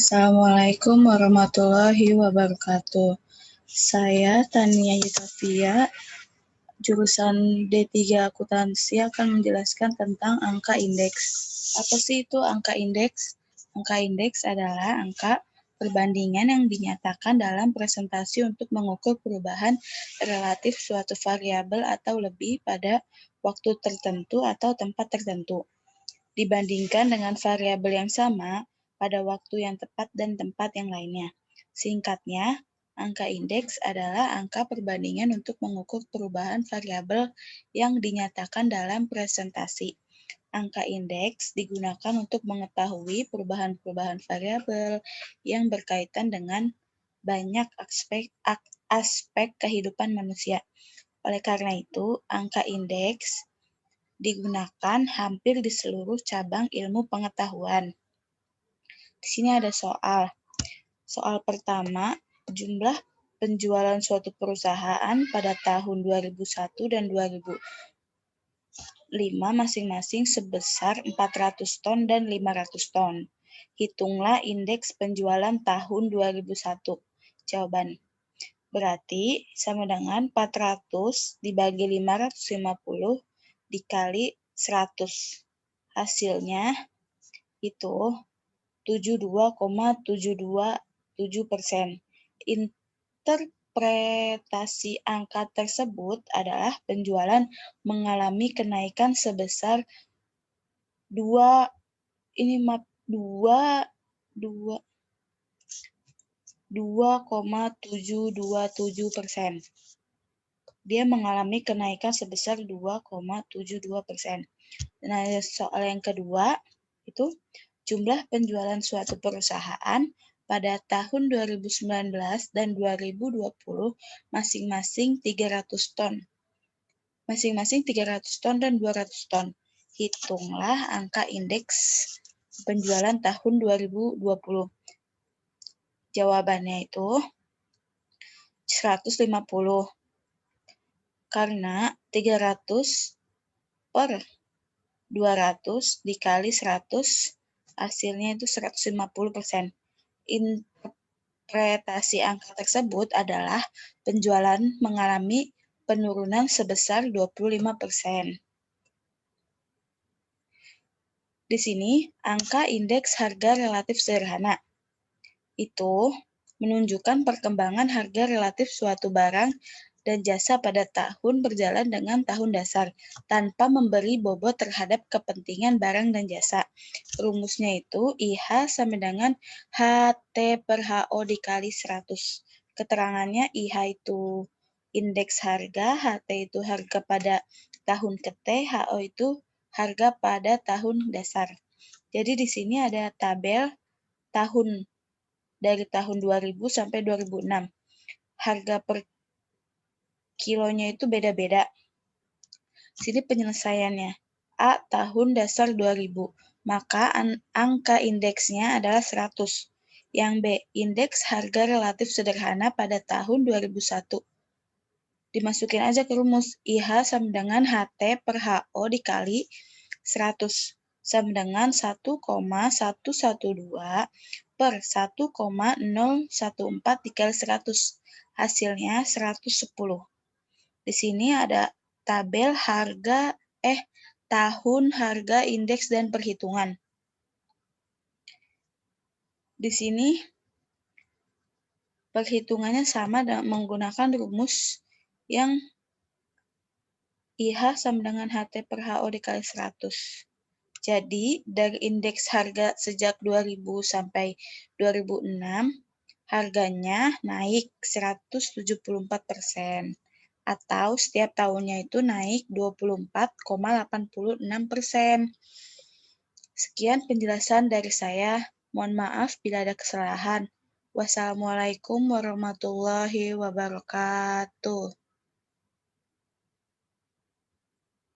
Assalamualaikum warahmatullahi wabarakatuh. Saya Tania Yutafia, jurusan D3 Akuntansi akan menjelaskan tentang angka indeks. Apa sih itu angka indeks? Angka indeks adalah angka perbandingan yang dinyatakan dalam presentasi untuk mengukur perubahan relatif suatu variabel atau lebih pada waktu tertentu atau tempat tertentu, dibandingkan dengan variabel yang sama pada waktu yang tepat dan tempat yang lainnya. Singkatnya, angka indeks adalah angka perbandingan untuk mengukur perubahan variabel yang dinyatakan dalam presentasi. Angka indeks digunakan untuk mengetahui perubahan-perubahan variabel yang berkaitan dengan banyak aspek kehidupan manusia. Oleh karena itu, angka indeks digunakan hampir di seluruh cabang ilmu pengetahuan. Di sini ada soal. Soal pertama, jumlah penjualan suatu perusahaan pada tahun 2001 dan 2005 masing-masing sebesar 400 ton dan 500 ton. Hitunglah indeks penjualan tahun 2001. Jawaban. Berarti sama dengan 400 dibagi 550 dikali 100. Hasilnya itu 72,727%. Interpretasi angka tersebut adalah penjualan mengalami kenaikan sebesar 2,727%. Dia mengalami kenaikan sebesar 2,72%. Nah, soal yang kedua itu jumlah penjualan suatu perusahaan pada tahun 2019 dan 2020 masing-masing 300 ton. Masing-masing 300 ton dan 200 ton. Hitunglah angka indeks penjualan tahun 2020. Jawabannya itu 150. Karena 300 per 200 dikali 100, hasilnya itu 150%. Interpretasi angka tersebut adalah penjualan mengalami penurunan sebesar 25%. Di sini, angka indeks harga relatif sederhana itu menunjukkan perkembangan harga relatif suatu barang dan jasa pada tahun berjalan dengan tahun dasar, tanpa memberi bobot terhadap kepentingan barang dan jasa. Rumusnya itu IH sama dengan HT per HO dikali 100. Keterangannya IH itu indeks harga, HT itu harga pada tahun ke-T, HO itu harga pada tahun dasar. Jadi di sini ada tabel tahun dari tahun 2000 sampai 2006. Harga per kilonya itu beda-beda. Sini penyelesaiannya. A. Tahun dasar 2000. Maka angka indeksnya adalah 100. Yang B. Indeks harga relatif sederhana pada tahun 2001. Dimasukin aja ke rumus. IH sama dengan HT per HO dikali 100. Sama dengan 1,112 per 1,014 dikali 100. Hasilnya 110. Di sini ada tabel tahun harga indeks dan perhitungan. Di sini perhitungannya sama dengan menggunakan rumus yang IH sama dengan HT per HO dikali 100. Jadi, dari indeks harga sejak 2000 sampai 2006, harganya naik 174%. Atau setiap tahunnya itu naik 24,86%. Sekian penjelasan dari saya. Mohon maaf bila ada kesalahan. Wassalamualaikum warahmatullahi wabarakatuh.